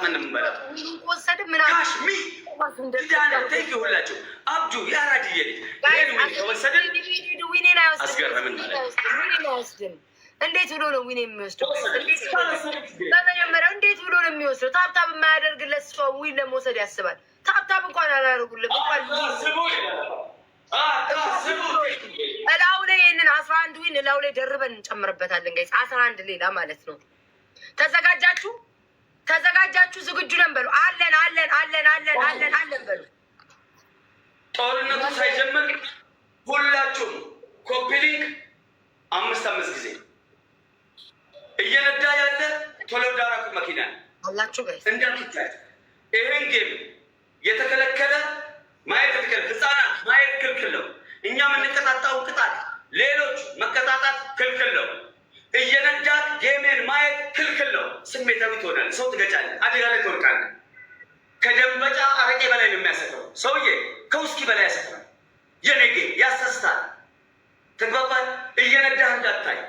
ቆራርጠን እንበላ ወሰደ ምናምን ካሽሚ ዲዳነ ቴንክ ሁላችሁ አብጁ ያራድዬ ወሰደ ዊኔን አስገረምን አይወስድም። እንዴት ብሎ ነው ዊኔ የሚወስደው? በመጀመሪያው እንዴት ብሎ ነው የሚወስደው? ታብታብ የማያደርግለት ሰው ዊን ለመውሰድ ያስባል። ታብታብ እንኳን አላደርጉለት እላው ላይ ይህንን 11 ዊን እላው ላይ ደርበን እንጨምርበታለን ጋይስ። 11 ሌላ ማለት ነው። ተዘጋጃችሁ? ዝግጁ ነን በሉ። አለን በሉ። ጦርነቱ ሳይጀምር ሁላችሁም ኮፒሊንግ 5 ጊዜ እየነዳ ያለ ቶሎ ዳራኩ መኪና አላችሁ ጋይስ። እንዳትታይ ይሄን ጌም የተከለከለ ማየት የተከለከለ ህፃናት ማየት ክልክል ነው። እኛ የምንቀጣጣው ቅጣት ሌሎች መቀጣጣት ክልክል ነው። እየነዳ ጌሜን ማየት ክልክል ነው። ስሜታዊ ትሆናለህ፣ ሰው ትገጫለህ፣ አደጋ ላይ ትወድቃለህ። ከደንበጫ አረቄ በላይ ነው የሚያሰክረው። ሰውዬ ከውስኪ በላይ ያሰክራል። የኔ ጌም ያስተስታል። ተግባባል። እየነዳህ እንዳታይ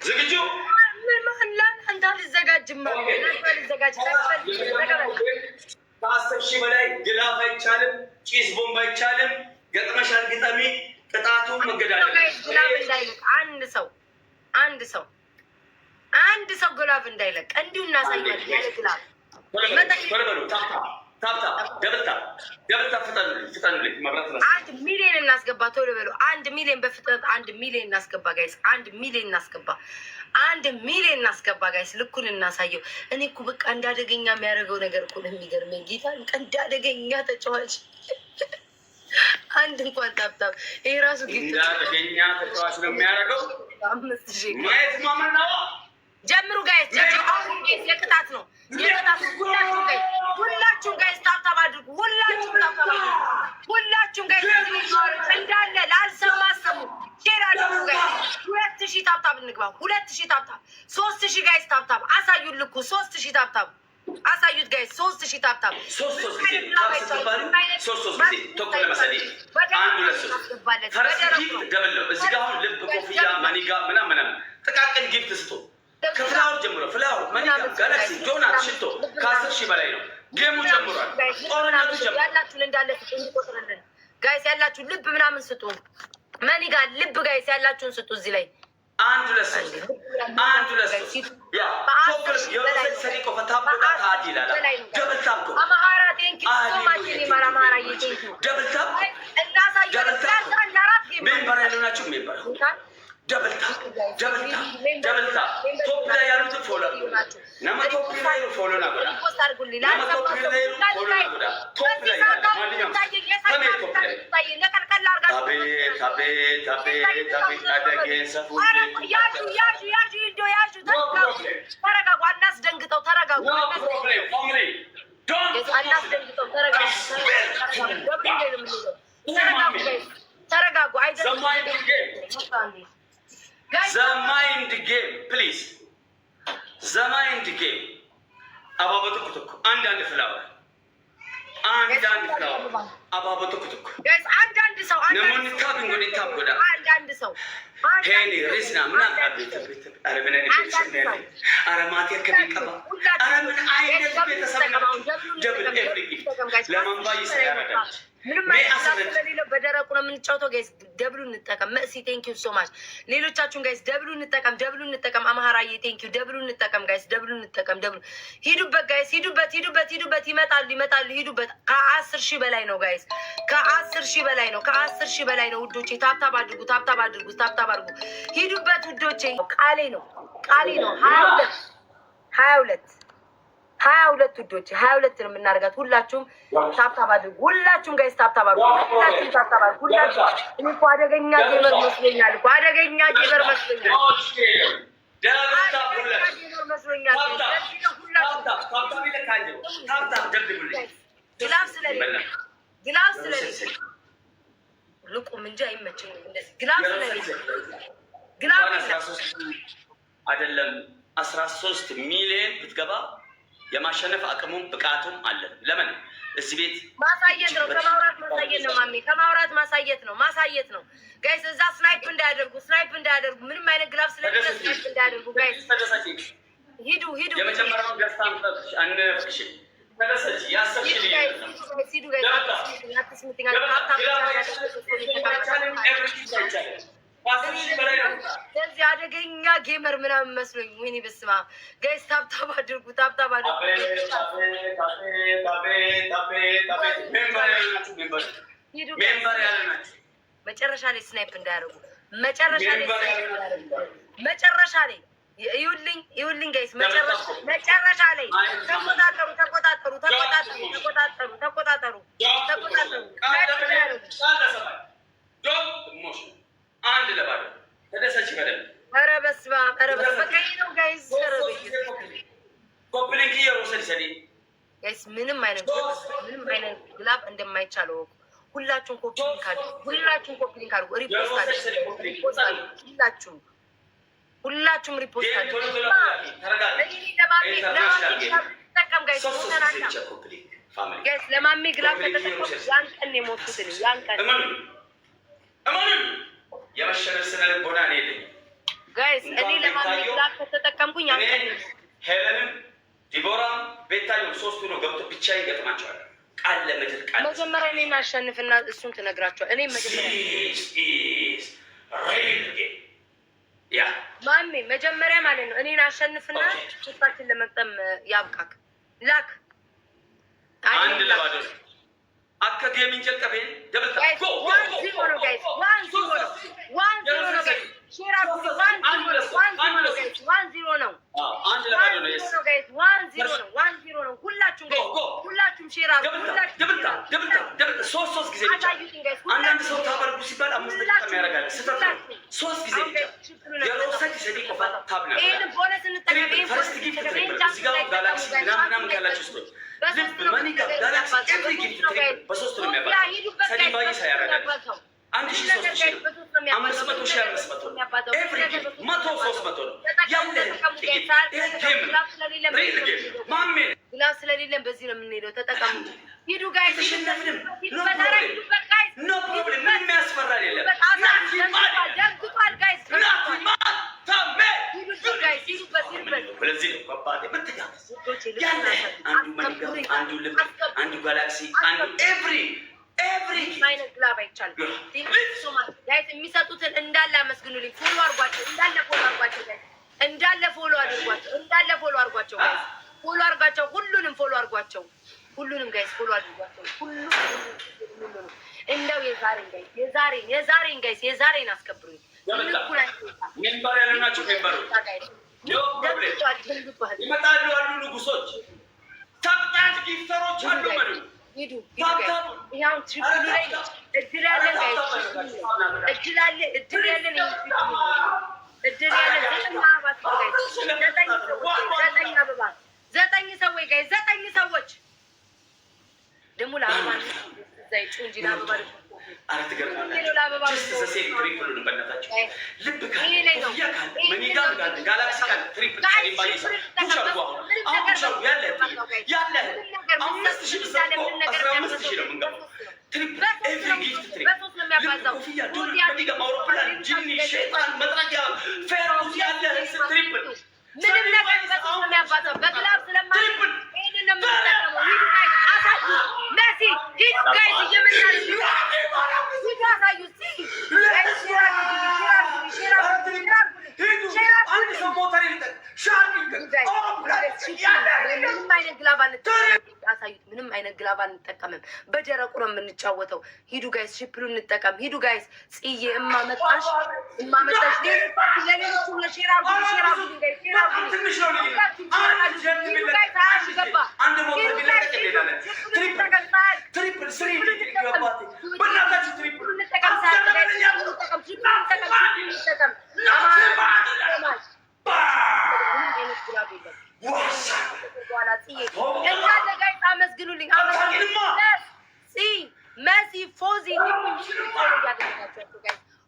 ዝግጁ አንተ አልዘጋጅም። 10 ሺህ በላይ ግላፍ አይቻልም፣ ጭስ ቦምብ አይቻልም። ገጥመሻል ግጠሚ። ቅጣቱ መገዳደል። አንድ ሰው ግላፍ እንዳይለቅ እንዲሁ እናሳያለን። ያለ ግላፍ አንድ ሚሊዮን እናስገባ። ቶሎ በሉ። 1 ሚሊዮን በፍጥነት 1 ሚሊዮን እናስገባ ጋይስ። 1 ሚሊዮን እናስገባ ጋይስ። ልኩን እናሳየው። እኔ እኮ በቃ እንዳደገኛ የሚያደርገው ነገር እኮ ነው የሚገርመኝ። ጌታ እንዳደገኛ ተጫዋች አንድ እንኳን ታብታብ ይሄ ራሱ እንዳደገኛ ተጫዋች ነው የሚያደርገው። 5000 ማየት ማመን ነው። ጀምሩ ጋይስ። የቅጣት ነው። ሁላችሁም ጋይስ ታብታብ አድርጉ። ሁላችሁም ጋይስ እንዳለ ላልሰማ አሰሙ። ሼር አድርጉ ጋይስ። 2000 ታብታብ እንግባ። 2000 ታብታብ 3000 ጋይስ ታብታብ አሳዩን። ልኩ 3000 ታብታብ አሳዩት ጋይስ። 3000 ታብታብ 3 ጊዜ ተኩል ለመሰለኝ 1 2 3 ፈረስ ጊፍት ደብል ነው። እዚህ ጋር አሁን ልብ፣ ኮፍያ፣ ማኒጋ ምናምን ጥቃቅን ጊፍት ስጡ። ከፍላወር ጀምሮ ፍላወር፣ ማኒጋ፣ ጋላክሲ፣ ዶናት፣ ሽቶ ከ10 ሺህ በላይ ነው። ጌሙ ጀምሯል። ጦርነቱ ጀምሯል። ያላችሁን እንዳለ ስጡ እንዲቆጥርልን ጋይስ። ያላችሁን ልብ ምናምን ስጡ። ማኒጋ ልብ ጋይስ ያላችሁን ስጡ። እዚህ ላይ 1 2 3 ያ ቶፕል የወሰድ ሰሪቆ ፈታቦታ ታዲላላ ደብል ታፕ አማራ ቴንክ ዩ ሶ ማች ማራ ቴንክ ዩ ደብል ታፕ ሜምበር ያለናችሁ ሜምበር ደብል ታፕ ቶፕ ላይ ያሉትን ፎሎ ናቸው። ነማ ቶፕ ላይ ፎሎ ናቸው። ፖስት አድርጉልኝ። ቶፕ ላይ ተረጋጉ። አናስደንግጠው። ተረጋጉ። ዘማይንድ ጌም ፕሊዝ። ዘማይንድ ጌም አባበቱ ኩትኩ አንዳንድ ፍላወር አባበቱ ኩትኩ አንዳንድ ሰው ሄኒ ሪስና ምናምን አረማቴ ከሚቀባ አረምን አይነት ቤተሰብ ነው። ደብል ኤቭሪ ለማንባ ይሰራዳል። ምንም ስለሌለው በደረቁ ነው የምንጫወተው ጋይስ። ደብሉ እንጠቀም። መሲ ቴንክ ዩ ሶ ማች። ሌሎቻችሁን ጋይስ ደብሉ እንጠቀም። አማራዬ ቴንክ ዩ። ደብሉ እንጠቀም ጋይስ። ደብሉ እንጠቀም። ደብሉ ሂዱበት ጋይስ። ሂዱበት። ይመጣሉ። ሂዱበት። ከ10 ሺህ በላይ ነው ጋይስ። ከ10 ሺህ በላይ ነው ውዶቼ። ታብታብ አድርጉ። ሂዱበት ውዶቼ። ቃሌ ነው 22 ውዶቼ 22 ነው የምናደርጋት። ሁላችሁም ታብታብ አድርጉ። ሁላችሁም ጋይስ ታብታብ አድርጉ። ሁላችሁም እኔ እኮ አደገኛ ጌመር መስሎኛል። ግላፍ ስለሌለ ልቁም እንጂ አይመቸኝም እንደዚህ ግላፍ ስለሌለ አይደለም 13 ሚሊዮን ብትገባ የማሸነፍ አቅሙም ብቃቱም አለን። ለምን እዚህ ቤት ማሳየት ነው። ከማውራት ማሳየት ነው። ማሜ ከማውራት ማሳየት ነው። ማሳየት ነው። ጋይስ እዛ ስናይፕ እንዳያደርጉ ምንም አይነት ግላፍ ስለሌለ ስናይፕ እንዳያደርጉ ጋይስ ሂዱ። የመጀመሪያው ገዝታ አንፈሽ ተደሰች ያሰብሽ ስለዚህ አደገኛ ጌመር ምናምን መስሎኝ ወይኔ በስመ አብ ጋይስ ታብታብ አድርጉ መጨረሻ ላይ ስናይፕ እንዳያደርጉ መጨረሻ ላይ ይኸውልኝ ጋይስ መጨረሻ ላይ ተቆጣጠሩ አንድ ለባዶ ተደሰች በደንብ። ኧረ በስመ አብ በቀይ ነው ጋይስ። ኮፕሊንግ እየወሰድ ሰዲ ጋይስ ምንም አይነት ግላብ እንደማይቻል ወቁ። ሁላችሁም ኮፕሊንግ አድርጉ። ሁላችሁም ሪፖርት አድርጉ። ለማሜ ግላብ ከተጠቀሙ ያን ቀን የሞቱት ያን ቀን የመሸነፍ ስነ ልቦና ነው የለኝም ጋይስ። እኔ ለማሜ ግላብ ከተጠቀምኩኝ ያን ቀን ሄለንም ዲቦራም ቤታየው ሶስቱ ነው ገብቶ ብቻዬን ገጥማቸዋል። ቃል ለምድር ቃል መጀመሪያ እኔን አሸንፍና እሱን ትነግራቸዋል። እኔ ማሜ መጀመሪያ ማለት ነው እኔን አሸንፍና ሶስታችን ለመጠም ያብቃክ ላክ አንድ ለባዶ አከ ጌሚን ጀቀበን ደብታ ዋን ዚሮ ነው ጋይስ። ዋን ዚሮ ነው ሁላችሁም ሼር አድርጉ። ሶስት ጊዜ ብቻ አንዳንድ ሰው ታበርጉ ሲባል 5 ደቂቃ የሚያደርጋል። ስህተት ነው። 3 ጊዜ ብቻ የሮሰት ሰዲ ቆፋ ታብና ፈርስት ጊፍት እዚህ ጋር ጋላክሲ ምናምን ካላችሁ ስቶች ልብ ማኒጋ ጋላክሲ ኤቭሪ ጊፍት በሶስት ነው የሚያባለው። ሰዲ ባይሳ ያደርጋል 1300 ኤቭሪ ጊፍት 300 ነው ያለ ግላብ ስለሌለን በዚህ ነው የምንሄደው። ተጠቀሙ። ሂዱ ጋይስ። ኖ ፕሮብሌም። ምንም የሚያስፈራል የለም። ደንግጧል ጋይስ። ስለዚህ ነው ባባቴ በተጋበዝ ያለ አንዱ ማኒጋ አንዱ ልብ አንዱ ጋላክሲ አንዱ ኤቭሪ አይነት ግላብ አይቻልም። የሚሰጡትን እንዳለ አመስግኑልኝ። ፎሎ አድርጓቸው እንዳለ ፎሎ አድርጓቸው ፎሎ አድርጓቸው። ሁሉንም ፎሎ አድርጓቸው። ሁሉንም ጋይስ ፎሎ አድርጓቸው። ሁሉንም እንደው የዛሬን ጋይስ የዛሬን አስከብሩኝ። ሜምበር ያለናቸው ሜምበሩ ይመጣሉ አሉ ንጉሶች ታብታብ ጊፍተሮች አሉ መሉ ሂዱ ይሄው ትሪፕል ላይ እድል ያለን ጋይስ እድል ያለን ዘጠኝ ሰዎች ጋይስ 9 ሰዎች ደግሞ ለአበባ ዘይ ጩንጂ ለአበባ አራት ገርማለሁ ጀስት ዘ ሴም ትሪፕል ነው በእናታችሁ ልብ ካለ ያ ካለ መኒጋ ካለ ጋላክሲ ካለ ትሪፕል ሰሊባይ ቱቻው አሁን ሻው ያለ 5000 ብዛት 15000 ነው የምንገባው ትሪፕል ኤቭሪ ጊፍት ትሪፕል ኮፍያ ዱር መኒጋ አውሮፕላን ጂኒ ሸይጣን መጥራቂያ ፌሮዝ ያለ ትሪፕል ምንም ነገር በሶስት ነው የሚያባዛው በግላብ ስለማለት ይሄንን ነው የምንጠቀመው። ሂዱ ጋይስ አሳዩ መሲ ሂዱ ጋይስ እየመጣን ሂዱ አሳዩ ምንም አይነት ግላብ አንጠቀምም። በደረቁ ነው የምንጫወተው። ሂዱ ጋይስ ሽፕሉ እንጠቀም። ሂዱ ጋይስ ጽዬ እማመጣሽ ለሌሎቹ ለሼር አርጉ አመስግኑልኝ። መሲ ፎዚ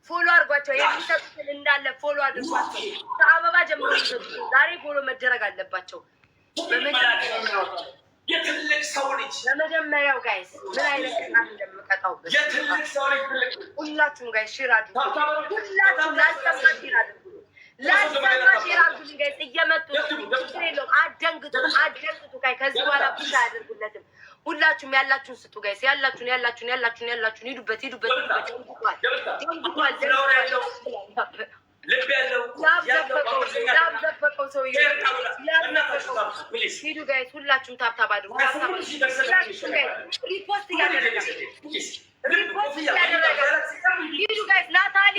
ፎሎ አድርጓቸው። የሚሰጡትን እንዳለ ፎሎ አድርጓቸው። ከአበባ ጀምሮ የሚሰጡትን ዛሬ ፎሎ መደረግ አለባቸው። የትልቅ ሰው ልጅ ለመጀመሪያው ጋይስ ምን አይነት ቅጣት እንደምቀጣው የትልቅ ሰው ልጅ ትልቅ ሁላችሁም ጋይስ ሼር አድርጉ። ሁላችሁም ላሰማ ሼር አድርጉ። ላሰማ ሼር አድርጉ ጋይስ። እየመጡ ችግር የለውም። አደንግጡ ጋይስ። ከዚህ በኋላ ብቻ አያደርጉለትም። ሁላችሁም ያላችሁን ስጡ ጋይስ። ያላችሁን ሂዱበት። ልብ ያለው ያዘበቀው ሰው ሂዱ ጋይስ። ሁላችሁም ታብታብ አድርጉ። ሪፖስት እያደረጋችሁ ሂዱ ጋይስ። ናታሊ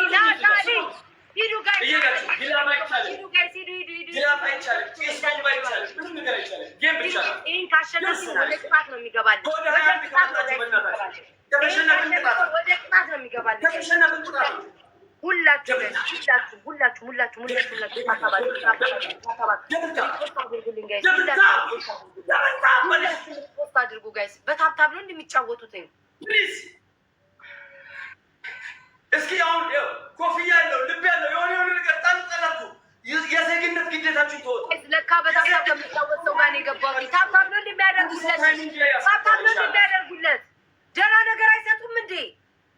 ሂዱ ጋይስ። ይህን ካሸነፍን ወደ ቅጣት ነው የሚገባልን። ሁላችሁም አድርጉ ጋይስ። በታብታብ ነው እንደሚጫወቱት። እስኪ አሁን ኮፍያ ያለው ልብ ያለው የሆነ ነገር ጣልጣላቱ የዜግነት ግዴታችሁ ተወጡ። ለካ በታብታብ ከሚጫወት ሰው ጋር ነው የገባሁት። ታብታብ ነው እንደሚያደርጉለት። ደህና ነገር አይሰጡም እንዴ?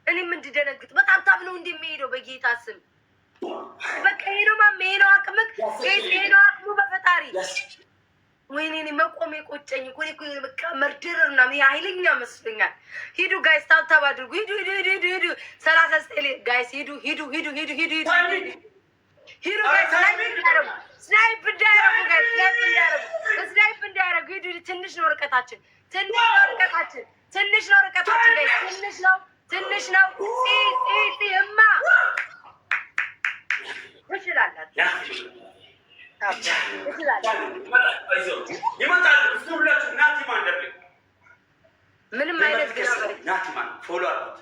እኔም እንድደነግጥ በታብታብ ነው እንደሚሄደው። በጌታ ስም በቃ ይሄ ነው ማሜ፣ ይሄ ነው አቅምክ፣ ይሄ ነው አቅሙ በፈጣሪ። ወይኔ እኔ መቆሜ ቆጨኝ እኮ በቃ መርደረር እና ኃይለኛ መስሎኛል። ሂዱ ጋይስ፣ ታብታብ አድርጉ። ሂዱ 39 ጋይስ፣ ሂዱ ጋይስ። ስናይፕ እንዳያረጉ ጋይስ፣ ስናይፕ እንዳያረጉ። ሂዱ። ትንሽ ነው ርቀታችን ጋይስ፣ ትንሽ ነው። እማ ትችላላችሁ። ምንም አይነት ናቲማን ፎሎ አድርጉት።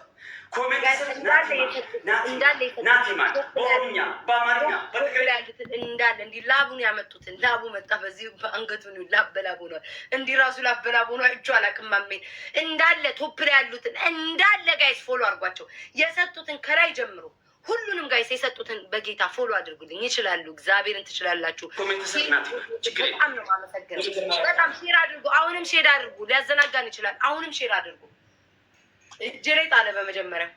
እንዳለ እንዲህ ላቡን ያመጡትን ላቡ መጣ። በዚህ አንገቱን ላበላቡ ነው። እንዲህ ራሱ ላበላቡ ነው። እጁ አላቅማሜ እንዳለ ቶፕ ላይ ያሉትን እንዳለ ጋይስ ፎሎ አድርጓቸው። የሰጡትን ከላይ ጀምሮ ሁሉንም ጋይስ የሰጡትን በጌታ ፎሎ አድርጉልኝ። ይችላሉ። እግዚአብሔርን ትችላላችሁ። በጣም ነው የማመሰግነው። በጣም ሼር አድርጉ። አሁንም ሼር አድርጉ። ሊያዘናጋን ይችላል። አሁንም ሼር አድርጉ። እጄ ላይ ጣለ። በመጀመሪያ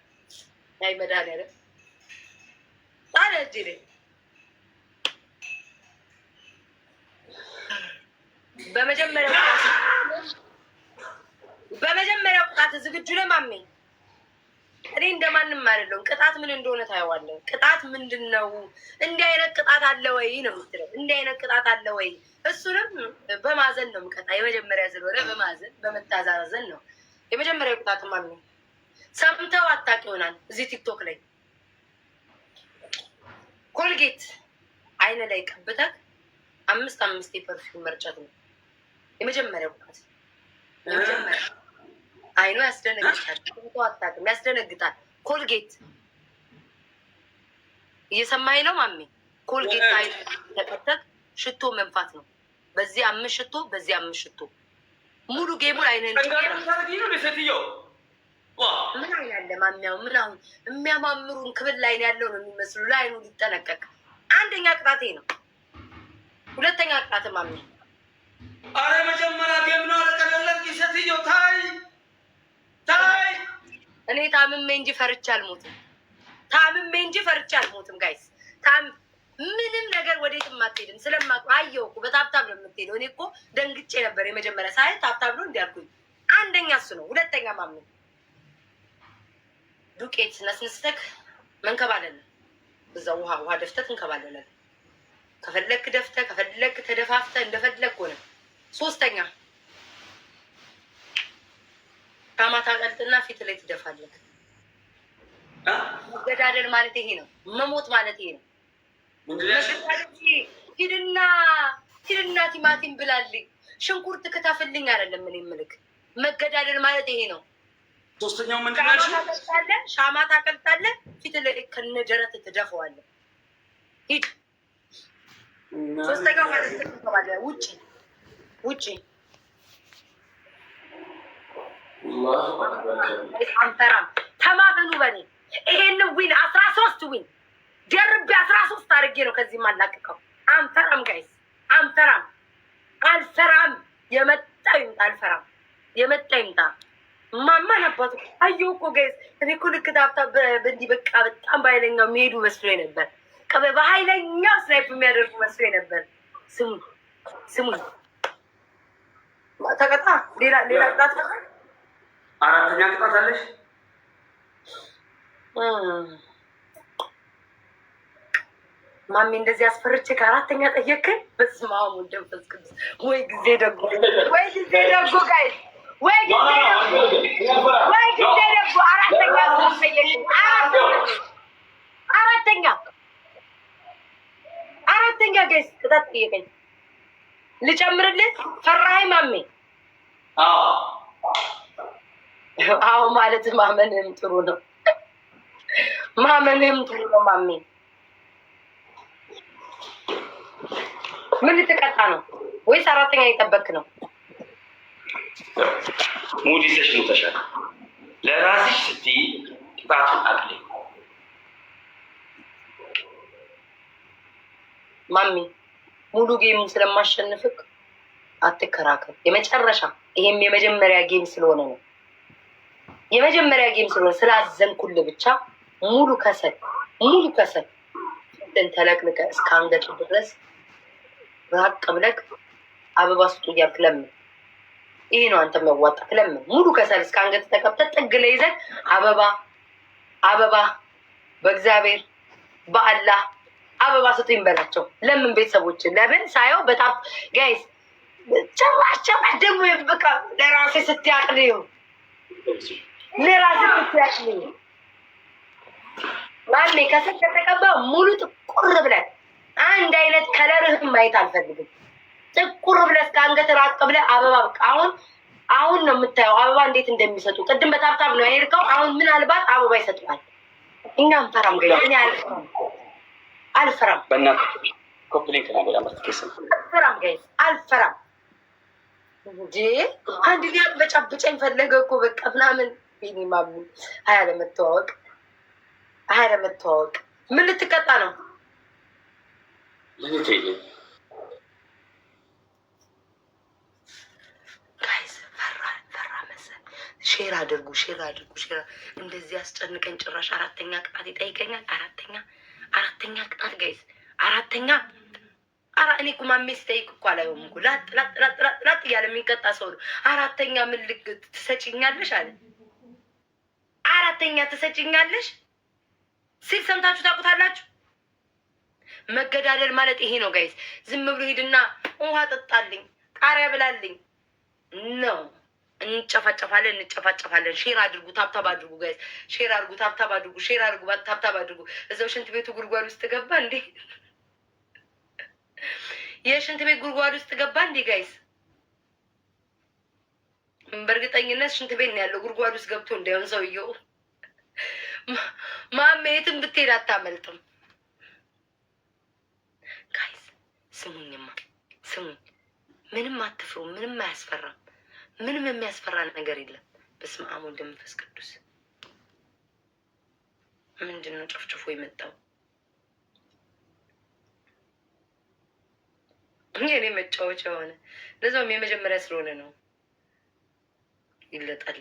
አይ መድኃኒዓለም ጣለ እጄ ላይ። በመጀመሪያው ቅጣት ዝግጁ ነህ ማሜ? እኔ እንደማንም አይደለሁም። ቅጣት ምን እንደሆነ ታየዋለህ። ቅጣት ምንድን ነው? እንዲህ አይነት ቅጣት አለ ወይ ነው የምትለው። እንዲህ አይነት ቅጣት አለ ወይ? እሱንም በማዘን ነው የምቀጣ። የመጀመሪያ ስለሆነ በማዘን በመታዛዘን ነው የመጀመሪያው ቅጣት። ማን ነው ሰምተው አታውቅ ይሆናል። እዚህ ቲክቶክ ላይ ኮልጌት አይነ ላይ ቀብተህ 5 የፐርፊውም መርጨት ነው የመጀመሪያው ቅጣት። የመጀመሪያ አይኑ ያስደነግጣል። ሰምተው አታውቅም፣ ያስደነግጣል። ኮልጌት እየሰማኸኝ ነው ማሜ? ኮልጌት አይኑ ተቀብተህ ሽቶ መንፋት ነው። በዚህ 5 ሽቶ፣ በዚህ 5 ሽቶ ሙሉ ጌሙን አይነን ምን አይናለ ማሚያው ምን አሁን የሚያማምሩን ክብል ላይ ያለው ነው የሚመስሉ ለአይኑ ሊጠነቀቅ። አንደኛ ቅጣቴ ነው። ሁለተኛ ቅጣት ማሚ አረ መጀመሪያ ጌም ነው አለቀለለት ሴትዮ ታይ እኔ ታምሜ እንጂ ፈርቻ አልሞትም። ጋይስ ምንም ነገር ወዴትም አትሄድም። ስለማውቀው አየሁ እኮ በታብታብ ነው የምትሄደው። እኔ እኮ ደንግጬ ነበር የመጀመሪያ ሳይ ታብታብ ነው እንዲያልኩኝ። አንደኛ እሱ ነው። ሁለተኛ ማሚ ዱቄት ነስንስተክ መንከባለል። እዛ ውሃ ደፍተህ እንከባለላለን። ከፈለክ ደፍተህ ከፈለክ ተደፋፍተህ እንደፈለክ ሆነ። ሶስተኛ ካማታ ቀልጥና ፊት ላይ ትደፋለህ። መገዳደል ማለት ይሄ ነው። መሞት ማለት ይሄ ነው። ሂድና ቲማቲም ብላልኝ፣ ሽንኩርት ክተፍልኝ አይደለም ምን የምልክ። መገዳደል ማለት ይሄ ነው። ሶስተኛው ምንድነው? ሻማ ታቀልጣለህ፣ ፊት ላይ ከነጀረት ትደፋዋለህ። ሂድ። ሶስተኛው ማለት ትከባለህ። ውጪ አንተራም ተማመኑ በኔ። ይሄን ዊን 13 ዊን ደርቤ 13 አድርጌ ነው ከዚህ ማላቀቀው። አንፈራም ጋይስ፣ አንፈራም፣ አልፈራም። የመጣ ይምጣ አልፈራም። የመጣ ይምጣ። ማማን አባቱ አየሁ እኮ ጋይስ። እኔ እኮ ልክ ታብታብ እንዲህ በቃ በጣም በኃይለኛው የሚሄዱ መስሎኝ ነበር። በኃይለኛው ስናይፕ የሚያደርጉ መስሎኝ ነበር። ስሙ ተቀጣ። ሌላ ቅጣት አራተኛ ቅጣት አለሽ። ማሜ እንደዚህ አስፈርቼ ከአራተኛ ጠየቅኝ። በስመ አብ ወወልድ ወመንፈስ ቅዱስ። ወይ ጊዜ ደጉ፣ ወይ ጊዜ ደጉ ጋይስ፣ ወይ ጊዜ ደጉ፣ ወይ ጊዜ ደጉ። አራተኛ ጠየቅኝ። አራተኛ ጋይስ ቅጣት ጠየቀኝ። ልጨምርልህ? ፈራኸኝ ማሜ? አዎ ማለት ማመንህም ጥሩ ነው። ማመንህም ጥሩ ነው ማሜ። ምን ልትቀጣ ነው? ወይስ አራተኛ እየጠበክ ነው? ሙድ ይዘሽ ሙተሻል። ለራስሽ ስትይ ቅጣቱን አቅልይ ማሚ። ሙሉ ጌሙን ስለማሸንፍክ አትከራከር። የመጨረሻ ይሄም የመጀመሪያ ጌም ስለሆነ ነው። የመጀመሪያ ጌም ስለሆነ ስላዘንኩልህ ብቻ ሙሉ ከሰል እንትን ተለቅልቀ እስከ አንገቱ ድረስ ራቅ ብለክ አበባ ስጡ እያልክ ለምን። ይሄ ነው አንተ የሚያዋጣክ። ለምን ሙሉ ከሰል እስከ አንገት ተቀብተህ ጥግ ላይ ይዘህ አበባ በእግዚአብሔር በአላህ አበባ ስጡኝ በላቸው። ለምን ቤተሰቦችን ለምን ሳየው በጣም ጋይስ ጨማሽ ደግሞ በቃ ለራሴ ስትያቅልዩ ማሜ ከስር ከተቀባው ሙሉ ጥቁር ብለን አንድ አይነት ከለርህም ማየት አልፈልግም። ጥቁር ብለህ ከአንገት ራቅ ብለህ አበባ በቃ አሁን ነው የምታየው አበባ እንዴት እንደሚሰጡ። ቅድም በታብታብ ነው የሄድከው። አሁን ምናልባት አበባ ይሰጡሃል። እኛ አንፈራም ጋይስ። እኔ አልፈራም በእናትህ ኮምፕሌንት ነው አልፈራም ጋይስ፣ አልፈራም እንጂ አንድ ሊያ በጫብጨኝ ፈለገ እኮ በቃ ምናምን ሚኒማም ለመተዋወቅ ምን ልትቀጣ ነው? ጋይስ ፈራ መሰል። ሼር አድርጉ። እንደዚህ አስጨንቀን ጭራሽ አራተኛ ቅጣት ይጠይቀኛል። አራተኛ ቅጣት ጋይስ፣ አራተኛ እኔ እኮ ማሜ ስጠይቅ እኮ አላየውም እኮ ላጥ እያለ የሚቀጣ ሰው ነው። አራተኛ ምን ትሰጭኛለሽ አለ። አራተኛ ትሰጭኛለሽ ሲል ሰምታችሁ ታውቁታላችሁ? መገዳደል ማለት ይሄ ነው ጋይስ። ዝም ብሎ ሂድና ውሃ ጠጣልኝ፣ ቃሪያ ብላልኝ ነው። እንጨፋጨፋለን። ሼር አድርጉ፣ ታብታብ አድርጉ ጋይስ። ሼር አድርጉ፣ ታብታብ አድርጉ። እዛው ሽንት ቤቱ ጉድጓድ ውስጥ ገባ እንዴ? የሽንት ቤት ጉድጓድ ውስጥ ገባ እንዴ ጋይስ? በእርግጠኝነት ሽንት ቤት ነው ያለው። ጉድጓድ ውስጥ ገብቶ እንዳይሆን ሰውየው። ማሜ የትም ብትሄድ አታመልጥም ጋይስ። ስሙኝማ፣ ምንም አትፍሩ። ምንም አያስፈራም። ምንም የሚያስፈራ ነገር የለም። በስመ አብ ወወልድ ወመንፈስ ቅዱስ። ምንድን ነው ጨፍጭፎ የመጣው? የኔ መጫወቻ የሆነ ለዛውም የመጀመሪያ ስለሆነ ነው። ይለጣል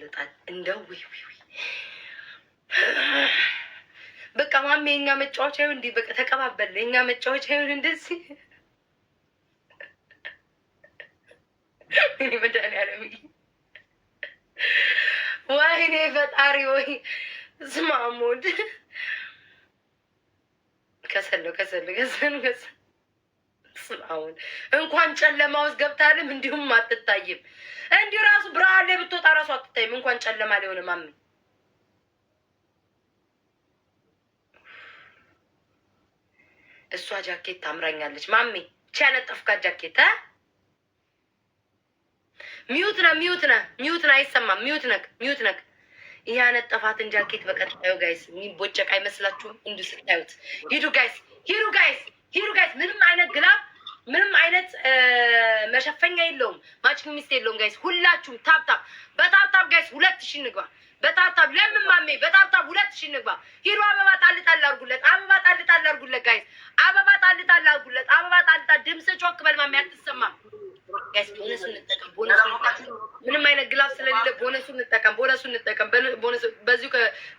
እንደው ወይ በቃ ማሜ የኛ መጫወቻ ይሁን እንዲህ በቃ ተቀባበል። የኛ መጫወቻ ይሁን እንደዚህ። እኔ መድኃኒዓለም ወይኔ ፈጣሪ ወይ ስማሙድ ከሰል አሁን እንኳን ጨለማ ውስጥ ገብታልም እንዲሁም አትታይም። እንዲሁ ራሱ ብርሃን ላይ ብትወጣ ራሱ አትታይም። እንኳን ጨለማ ላይ ሆነ ማሜ። እሷ ጃኬት ታምራኛለች ማሜ። ቻለጠፍካት ጃኬት ሚዩት ነ አይሰማም። ሚዩት ነክ ይሄ ያነጠፋትን ጃኬት በቀጣዩ ጋይስ የሚቦጨቅ አይመስላችሁም? እንዲሁ ስታዩት ሂዱ ጋይስ። ምንም አይነት ግላብ ምንም አይነት መሸፈኛ የለውም። ማችንግ ሚስት የለውም ጋይስ። ሁላችሁም በታብታብ ጋይስ 2000 እንግባ። በታብታብ ለምን ማሜ በታብታብ 2000 እንግባ። ሂዱ አበባ ጣል አድርጉለት ጋይስ። አበባ ጣል አድርጉለት። ድምፅ ጮክ በል ማሜ አትሰማም። ጋይስ ቦነሱን እንጠቀም። ቦነሱን ምንም አይነት ግላፍ ስለሌለ ቦነሱን እንጠቀም። ቦነሱን እንጠቀም። ቦነሱ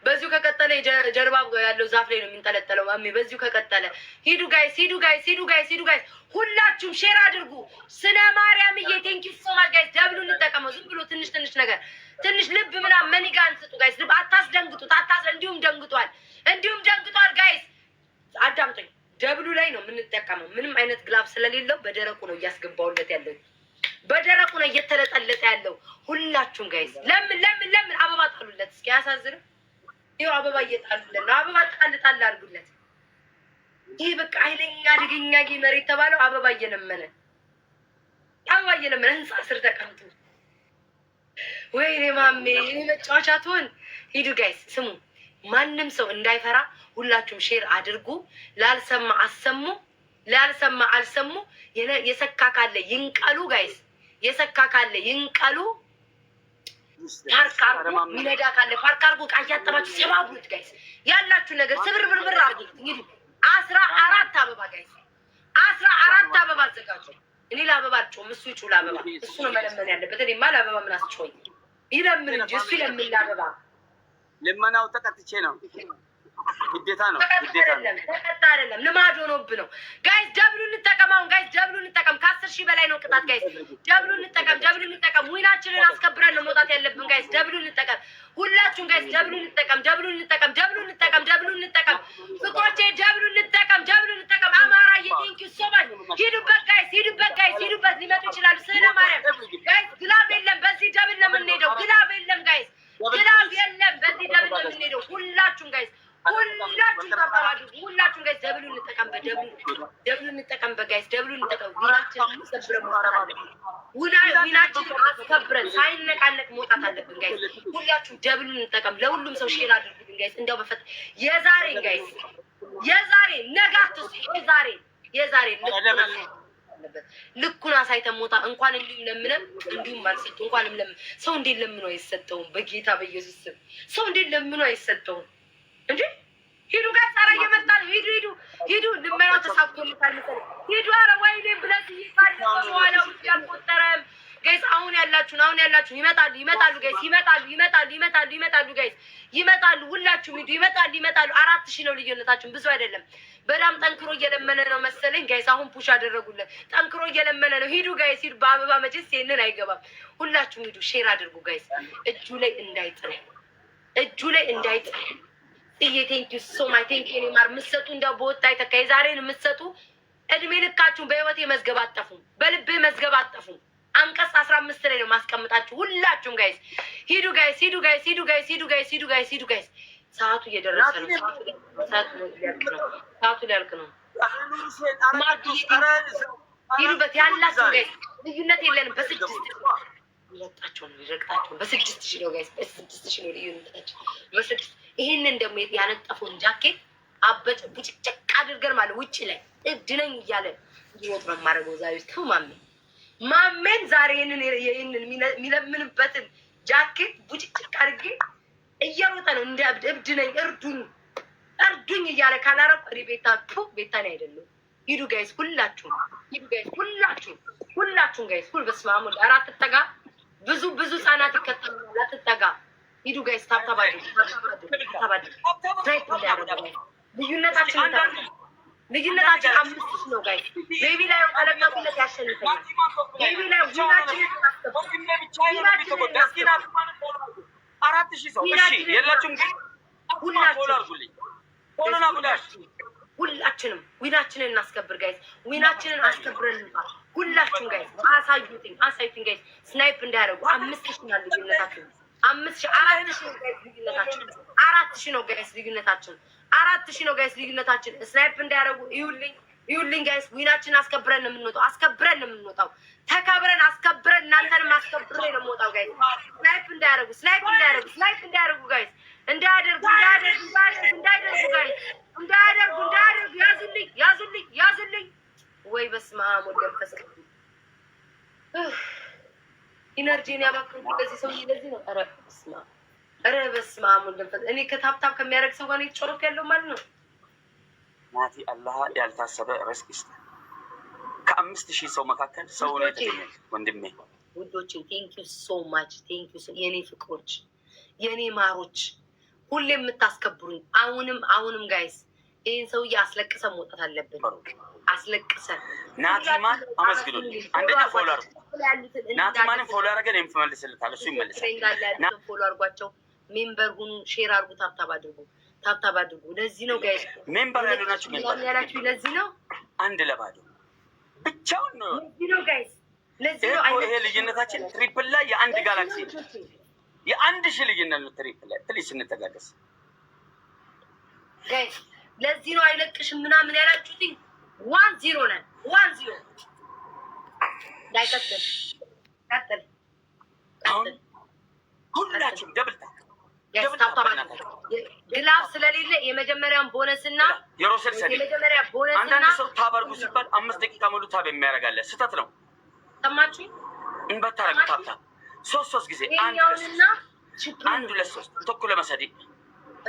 በዚሁ ከቀጠለ ጀርባ ያለው ዛፍ ላይ ነው የሚንጠለጠለው። ማሜ በዚሁ ከቀጠለ ሂዱ ጋይስ፣ ሂዱ ጋይስ፣ ሂዱ ጋይስ፣ ሂዱ ጋይስ። ሁላችሁም ሼር አድርጉ። ስለ ማርያምዬ ቴንኪ ሶ ማች ጋይስ። ደብሉ እንጠቀመው። ዝም ብሎ ትንሽ ነገር ትንሽ ልብ ምናምን መኒጋ አንስጡ ጋይስ። ልብ አታስደንግጡት። እንዲሁም ደንግጧል ጋይስ። አዳምጡኝ። ደብሉ ላይ ነው የምንጠቀመው። ምንም አይነት ግላፍ ስለሌለው በደረቁ ነው እያስገባውለት ያለው። በደረቁ ነው እየተለጠለጠ ያለው። ሁላችሁም ጋይስ ለምን አበባ ጣሉለት። እስኪ ያሳዝንም። ይኸው አበባ እየጣሉለት ነው። አበባ ጣል አድርጉለት። ይህ በቃ ኃይለኛ አደገኛ ጌመር የተባለው አበባ እየለመነ ህንፃ ስር ተቀምጡ። ወይኔ ማሜ መጫወቻ ትሆን። ሂዱ ጋይስ ስሙ። ማንም ሰው እንዳይፈራ ሁላችሁም ሼር አድርጉ። ላልሰማ አሰሙ፣ ላልሰማ አልሰሙ። የሰካ ካለ ይንቀሉ ጋይስ፣ የሰካ ካለ ይንቀሉ። ፓርክ አርጉ፣ ሚነዳ ካለ ፓርክ አርጉ። ዕቃ እያጠባችሁ ሰባብሩት ጋይስ። ያላችሁ ነገር ስብርብርብር አርጉት። እንግዲህ 14 አበባ ጋይስ፣ 14 አበባ አዘጋጁ። እኔ ለአበባ አልጮም፣ እሱ ይጩ ለአበባ። እሱ ነው መለመን ያለበት። እኔማ ለአበባ ምን አስጮኝ? ይለምን እንጂ እሱ ይለምን ለአበባ። ልመናው ተቀጥቼ ነው፣ ግዴታ ነው። ተቀጣ አይደለም፣ ልማድ ሆኖብህ ነው። ጋይስ ደብሉ እንጠቀማውን ጋይስ፣ ደብሉ እንጠቀም። ከ10,000 በላይ ነው ቅጣት ጋይስ። ደብሉ እንጠቀም። ዊናችንን አስከብረን ነው መውጣት ያለብን ጋይስ። ደብሉ እንጠቀም። ሁላችሁም ጋይስ ደብሉ እንጠቀም። ፍቅሮቼ ደብሉ እንጠቀም። አማራዬ ቴንኪው ሶ ማች። ሂዱበት ጋይስ፣ ሂዱበት። ሊመጡ ይችላሉ። ስለ ማርያም ጋይስ ግላብ የለም። በዚህ ደብል ነው የምንሄደው። ግላብ የለም ጋይስ፣ ግላብ የለም። በዚህ ደብል ነው የምንሄደው። ሁላችሁም ጋይስ ሁላችሁም ጋይስ ደብሉ እንጠቀምበት ጋይስ። ደብሉ እንጠቀም። ዊናችንን አስከብረን ሳይነቃነቅ መውጣት አለብን ጋይስ። ሁላችሁም ደብሉ እንጠቀም። ለሁሉም ሰው ሼር አድርጉልኝ ጋይስ። እንዲያው በፈት የዛሬን ጋይስ፣ ነጋቱ የዛሬ ልኩን አሳይተን ሞታ እንኳን እንዲሁም ለምንም እንዲሁም አልሰጡ እንኳንም ለምን ሰው እንዴት ለምኖ አይሰጠውም? በጌታ በኢየሱስ ስም ሰው እንዴት ለምኖ አይሰጠውም እንዴ? ሂዱ ጋር ጻራ እየመጣ ነው። ሂዱ ልመናው ተሳክቶልታል መሰለኝ። ሂዱ። ኧረ ወይኔ ብለት ይፋል በኋላ ውስጥ ያልቆጠረም ጋይስ። አሁን ያላችሁ ይመጣሉ ጋይስ። ይመጣሉ ጋይስ። ሁላችሁም ሂዱ። ይመጣሉ። 4,000 ነው ልዩነታችን፣ ብዙ አይደለም። በጣም ጠንክሮ እየለመነ ነው መሰለኝ ጋይስ። አሁን ፑሽ አደረጉለት። ጠንክሮ እየለመነ ነው። ሂዱ ጋይስ፣ ሂዱ። በአበባ መቼስ ይሄንን አይገባም። ሁላችሁም ሂዱ። ሼር አድርጉ ጋይስ። እጁ ላይ እንዳይጥለኝ ቴንኪው ሶ ማች። ቴንኪው ኔ ማር የምትሰጡ እንዲያው በወጣ ይተካ። የዛሬን የምትሰጡ እድሜ ልካችሁን በህይወቴ መዝገብ አጠፉም፣ በልቤ መዝገብ አጠፉም። አንቀጽ 15 ላይ ነው ማስቀምጣችሁ። ሁላችሁም ጋይስ ሂዱ ጋይስ። ሰዓቱ እየደረሰ ነው። ሰዓቱ ሊያልቅ ነው። ሂዱበት ያላችሁ ጋይስ። ልዩነት የለንም። በ6,000 ነው ጋይስ። በ6,000 ነው ልዩነታችን። ይህንን ደግሞ ያነጠፈውን ጃኬት ቡጭቅጭቅ አድርገን ማለት ውጭ ላይ እብድ ነኝ እያለ ይወጥ ነው የማደርገው ዛሬ ውስጥ ማሜን ዛሬ ይህንን የሚለምንበትን ጃኬት ቡጭቅጭቅ አድርጌ እየሮጠ ነው እንደ እብድ ነኝ እርዱኝ እያለ ካላረብ ቤታኔ አይደለም። ሂዱ ጋይስ ሁላችሁም ጋይስ በስመ አብ ወልድ። ኧረ አትጠጋ። ብዙ ህጻናት ይከተሉናል። አትጠጋ። ሂዱ ጋይስ። ታብታባዱ ልዩነታችን 5,000 ነው ጋይስ። ቤቢ ላይ ተለቀቁለት ያሸንፈኛል። ቤቢ ላይ ሁላችንም 4,000 ሰው እሺ፣ የላችሁም ግን ሁላችንም ዊናችንን እናስከብር ጋይስ። ዊናችንን አስከብረን እንጣ። ሁላችሁም ጋይስ አሳዩትኝ ጋይስ። ስናይፕ እንዳያደርጉ 5,000 ነው ልዩነታችን። 4,000 ነው ጋይስ ልዩነታችን። 4,000 ነው ጋይስ ልዩነታችን። ስናይፕ እንዳያደርጉ ይሁልኝ ጋይስ። ዊናችንን አስከብረን ነው የምንወጣው። ተከብረን አስከብረን እናንተንም አስከብሬ ነው የምወጣው ጋይስ። ስናይፕ እንዳያደርጉ ጋይስ። እንዳያደርጉ ጋይስ። ያዙልኝ። ወይ በስመ አብ ወወልድ ወመንፈስ ቅዱስ። ኢነርጂን ያባክንኩ እንደዚህ ሰው እንደዚህ ነው። ኧረ በስመ አብ ወወልድ ወመንፈስ። እኔ ከታፕታፕ ከሚያደርግ ሰው ጋር የተጨረፍኩ ያለው ማለት ነው። ናቲ አላህ ያልታሰበ ርስቅ ይስጥ። ከ5000 ሰው መካከል ሰው ነው የተገኘ ወንድሜ። ውዶቼ ቴንክ ዩ ሶ ማች ቴንክ ዩ የኔ ፍቅሮች የኔ ማሮች ሁሌ የምታስከብሩኝ። አሁንም ጋይስ ይህን ሰውዬ አስለቅሰን መውጣት አለብን። አስለቅሰን ናቲማን አመስግኑልኝ። አንደኛ ፎሎ አድርጉ። ናቲማንን ፎሎ አድርገን የምትመልስልታል እሱ ይመልሳል። ፎሎ አድርጓቸው። ሜምበር ሁኑ። ሼር አድርጉ። ታብታብ አድርጉ። ታብታብ አድርጉ። ለዚህ ነው ጋይስ ሜምበር ያሉ ናችሁ። ሜምበር ያላችሁ ለዚህ ነው። አንድ ለባዶ ብቻውን ነው። ለዚህ ነው ጋይስ ለዚህ ነው። ይሄ ልዩነታችን ትሪፕል ላይ የአንድ ጋላክሲ የ1000 ልዩነት ነው። ትሪፕል ላይ ፕሊስ እንተጋገስ ጋይስ። ለዚህ ነው አይለቅሽም ምናምን ያላችሁት። 1-0 ነን 1-0 ዳይቀጥል ቀጥል አሁን ሁላችሁም ደብል ግላፍ ስለሌለ የመጀመሪያውን ቦነስና የሮሰል ሰዲ የመጀመሪያ ቦነስና አንዳንድ ሰው ታባርጉ ሲባል 5 ደቂቃ ሙሉ ታብ የሚያደርጋለ ስህተት ነው። ሰማችሁ? እንበታረግ ታብታ 3 ጊዜ 1 2 3 ቶክ ለመሰዲ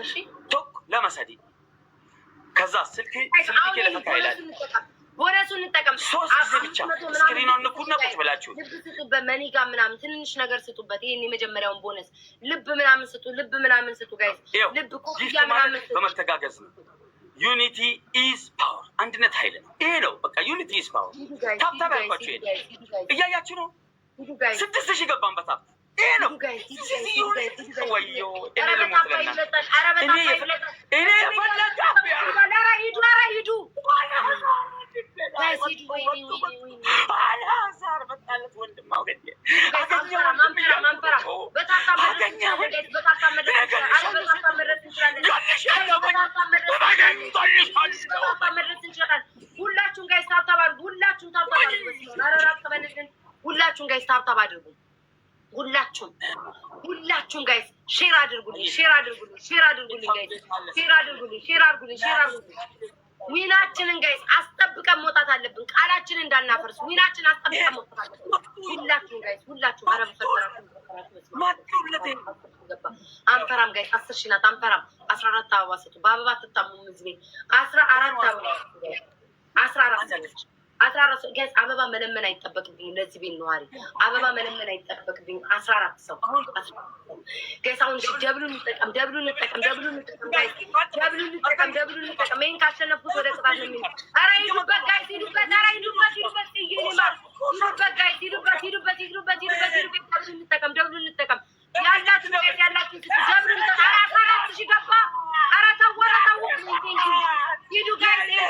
እሺ ቶክ ለመሰዲ ከዛ ስልክ ለፈካ ይላል። ቦነሱን እንጠቀም። 3 ጊዜ ብቻ ስክሪኑን ንኩና ቁጭ ብላችሁ ልብ ስጡበት። መኒጋ ምናምን ትንንሽ ነገር ስጡበት። ይሄን የመጀመሪያውን ቦነስ ልብ ምናምን ስጡ። ልብ ምናምን ስጡ ጋይስ። ልብ ኮፍያ ምናምን ስጡ። በመተጋገዝ ነው። ዩኒቲ ኢዝ ፓወር። አንድነት ኃይል ነው። ይሄ ነው በቃ ዩኒቲ ኢዝ ፓወር። ታብታብ ያልኳችሁ ይሄ እያያችሁ ነው። 6000 ገባን በታብ ይሄ ነው። ወዮ እኔ ልሞት ሂዱ አልሀዛር መጣለት ወንድም ሁላችሁም ጋይስ ታብታብ አድርጉ። ሁላችሁም ጋይስ ታብታብ አድርጉ። ሁላችሁም ጋይስ ሼር አድርጉልኝ። ዊናችንን ጋይስ አስጠብቀን መውጣት አለብን። ቃላችንን እንዳናፈርስ ዊናችን አስጠብቀን መውጣት አለብን። ሁላችሁም ጋይስ አንፈራም ጋይስ 10,000 ናት። አንፈራም 14 አበባ ስጡ። በአበባ ትታሙም ህዝቤ 14 አበባ 14 ጋይስ አበባ መለመን አይጠበቅብኝ። ለዚህ ቤት ነዋሪ አበባ መለመን አይጠበቅብኝ። 14 ሰው ጋይስ አሁን ደብሉን እንጠቀም። ይሄን ካሸነፍኩት ወደ ቅጣት ነው የሚሄድ። ኧረ ሂዱበት ጋይስ ሂዱበት ደብሉን እንጠቀም። ያላችሁ ጋይስ ያላችሁ ደብሉን እንጠቀም። 14,000 ገባ። ኧረ ተው ሂዱ ጋይስ ሂዱ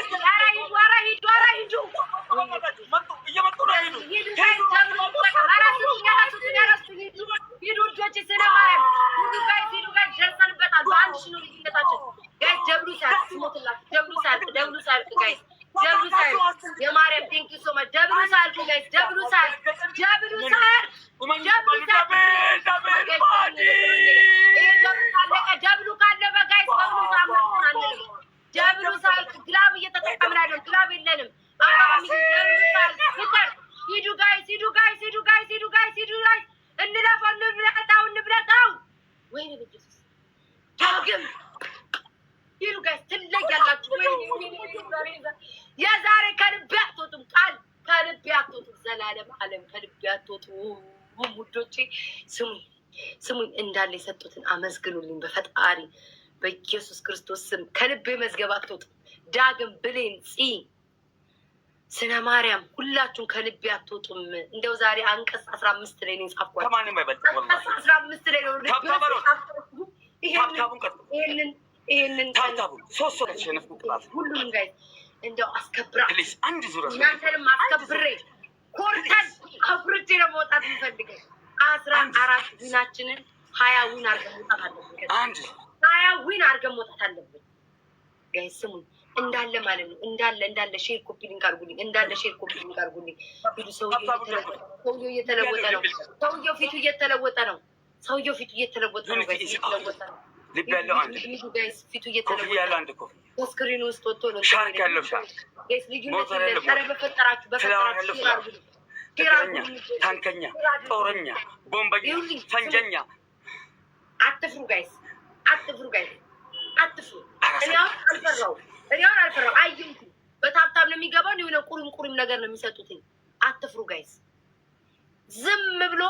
የማርያም ቴንክ ዩ ሶ ማች። ደብሉ ሳልኩ ጋይስ ደብሉ ሳል ደብሉ ካለበ ጋይስ ደብሉ ሳልክ ግላብ እየተጠቀምን አይደለም። ግላብ የለንም። ሂዱ ጋይስ እንብለጣው ወይኔ በኢየሱስ ዳግም ሂዱ ጋይስ ትለያላችሁ። የዛሬ ከልቤ አትወጡም። ቃል ከልቤ አትወጡም። ዘላለም ዓለም ከልቤ አትወጡም። ውዶቼ ስሙኝ እንዳለ የሰጡትን አመስግኑልኝ። በፈጣሪ በኢየሱስ ክርስቶስ ስም ከልቤ መዝገብ አትወጡም። ዳግም ብሌን ስነ ማርያም ሁላችሁም ከልቤ አትወጡም። እንደው ዛሬ አንቀጽ 15 ላይ ነው የጻፍኳቸው። ከማንም አይበልጥ አንቀጽ 15 ላይ ነው ይሄንን ታብታቡ 3 ሰው ተሸነፍኩ ቅጣት ሁሉም ጋር እንደው አስከብራ ፕሊዝ አንድ ዙር እናንተንም አስከብሬ ኮርተን አፍርቼ ነው መውጣት የምፈልገው። 14 ዊናችንን 20 ዊን አድርገን መውጣት አለብን። 20 ዊን አድርገን መውጣት አለብን። ጋይስ ስሙኝ እንዳለ ማለት ነው። እንዳለ ሼር ኮፒ ሊንክ አድርጉልኝ። ሂዱ። ሰውየው እየተለወጠ ነው። ሰውየው ፊቱ እየተለወጠ ነው። ልብ ያለው አንድ ጋይስ ፊቱ እየተለወጠ ያለው አንድ ኮፊ ስክሪን ውስጥ ወጥቶ ነው። ሻርክ ያለው ሻርክ ጋይስ ልዩነት የለም። ኧረ በፈጠራችሁ ታንከኛ፣ ጦረኛ፣ ቦምበኛ፣ ፈንጀኛ አትፍሩ ጋይስ አትፍሩ። እኔ አሁን አልፈራው። በታብታብ ነው የሚገባው። የሆነ ቁሪም ነገር ነው የሚሰጡትኝ። አትፍሩ ጋይስ። ዝም ብሎ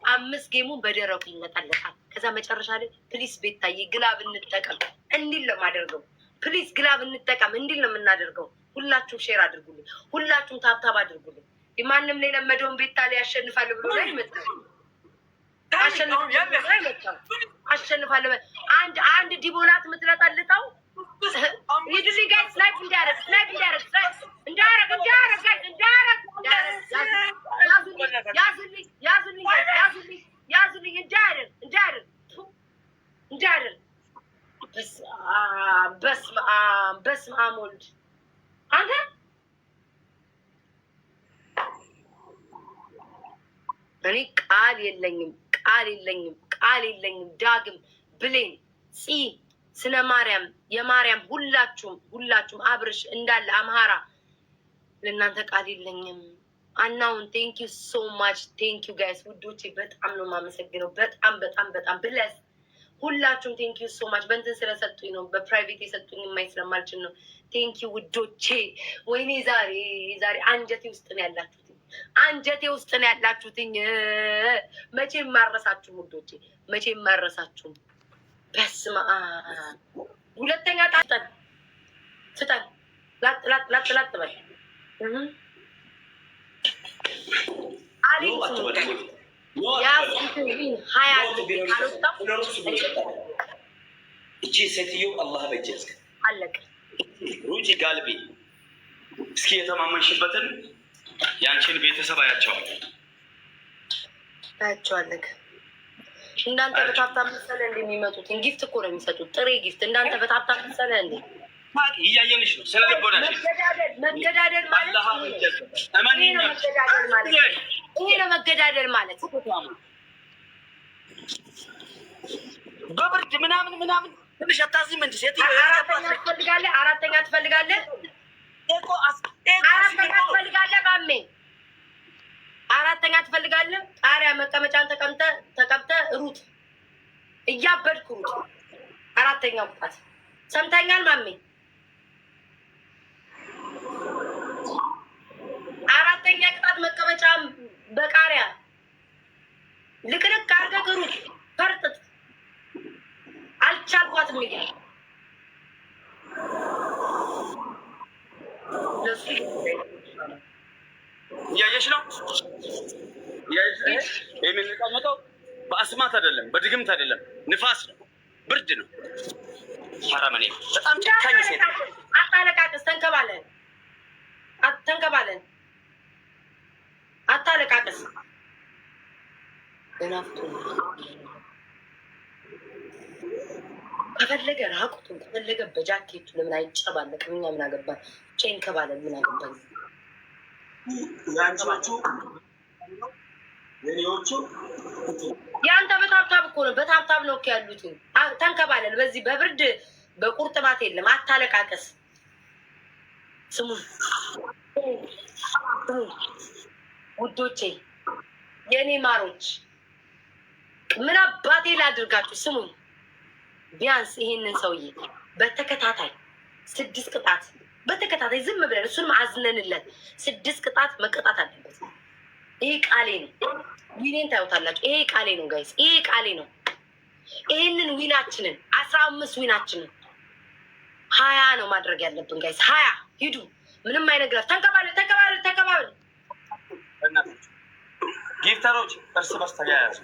5 ጌሙን በደረቁ ይመጣለታል። ከዛ መጨረሻ ላይ ፕሊስ ቤታዬ ግላብ እንጠቀም እንዲል ነው የማደርገው። ፕሊስ ግላብ እንጠቀም እንዲል ነው የምናደርገው። ሁላችሁም ሼር አድርጉልኝ። ሁላችሁም ታብታብ አድርጉልኝ። ማንም ላይ ለመደውን ቤታ ላይ ያሸንፋል ብሎ ላይ ይመጣል። አሸንፋለሁ። አንድ ዲቦናት የምትለጠልጠው ይድልኝ ጋይስ። ስናይፕ እንዳያረግ ያዙልኝ እንዳያረግ። በስመ አብ ወልድ። አንተ እኔ ቃል የለኝም። ዳግም ብሌን ፂ ስነ ማርያም የማርያም ሁላችሁም አብርሽ እንዳለ አምሃራ ለእናንተ ቃል የለኝም። አናውን ቴንክ ዩ ሶ ማች ቴንክ ዩ ጋይስ ውዶቼ፣ በጣም ነው የማመሰግነው። በጣም ብለስ ሁላችሁም ቴንክ ዩ ሶ ማች። በእንትን ስለሰጡኝ ነው፣ በፕራይቬት የሰጡኝ የማይ ስለማልችል ነው። ቴንክ ዩ ውዶቼ። ወይኔ ዛሬ አንጀቴ ውስጥ ነው ያላችሁትኝ። መቼም ማረሳችሁም ውዶቼ፣ መቼም ማረሳችሁም። በስመ አብ። ሁለተኛ ስጠን ላጥ በል እቺ ሴትዮ አላህ በጀት አለቀ። ሩጪ ጋልቢ። እስኪ የተማመንሽበትን ያንቺን ቤተሰብ አያቸዋለክ። እንዳንተ በታብታብ መሰለህ እንደ የሚመጡት ጊፍት እኮ ነው የሚሰጡት፣ ጥሬ ጊፍት። እንዳንተ በታብታብ መሰለህ እንዴ? እያየንሽ ነው። ስለ ልቦናሽ መገዳደል ማለት ይሄ ነው። መገዳደል ማለት በብርድ ምናምን ትንሽ አታዝም እንጂ ሴትዮ አራተኛ ትፈልጋለህ? ባሜ አራተኛ ትፈልጋለህ? ጣሪያ መቀመጫን ተቀምጠህ ሩጥ፣ እያበድክ ሩጥ። አራተኛው ቅጣት ሰምተኛል ማሜ? አራተኛ ቅጣት መቀመጫ በቃሪያ ልቅልቅ አድርገህ ሩጥ፣ ፈርጥጥ። አልቻልኳትም እያለ እያየሽ ነው። የምንቀመጠው በአስማት አይደለም፣ በድግምት አይደለም፣ ንፋስ ነው፣ ብርድ ነው። ሐራመኔ በጣም ጨካኝ ሴት። አታለቃቅስ፣ ተንከባለን፣ አታለቃቅስ። ከፈለገ ራቁቱን ከፈለገ በጃኬቱ ለምን አይጨባለቅም? እኛ ምን አገባን? ቼን ከባለን ምን አገባን? የአንተ በታብታብ እኮ ነው፣ በታብታብ ነው እኮ ያሉት። ተንከባለን። በዚህ በብርድ በቁርጥማት የለም። አታለቃቀስ። ስሙ ውዶቼ፣ የእኔ ማሮች፣ ምን አባቴ ላድርጋችሁ? ስሙ ቢያንስ ይሄንን ሰውዬ በተከታታይ 6 ቅጣት በተከታታይ ዝም ብለን እሱንም አዝነንለት 6 ቅጣት መቀጣት አለበት። ይሄ ቃሌ ነው። ዊኔን ታዩታላችሁ። ይሄ ቃሌ ነው ጋይስ፣ ይሄ ቃሌ ነው። ይሄንን ዊናችንን 15 ዊናችንን 20 ነው ማድረግ ያለብን ጋይስ። 20 ሂዱ። ምንም አይነግራችሁ። ተንከባለ ጊፍተሮች እርስ በርስ ተያያዙ።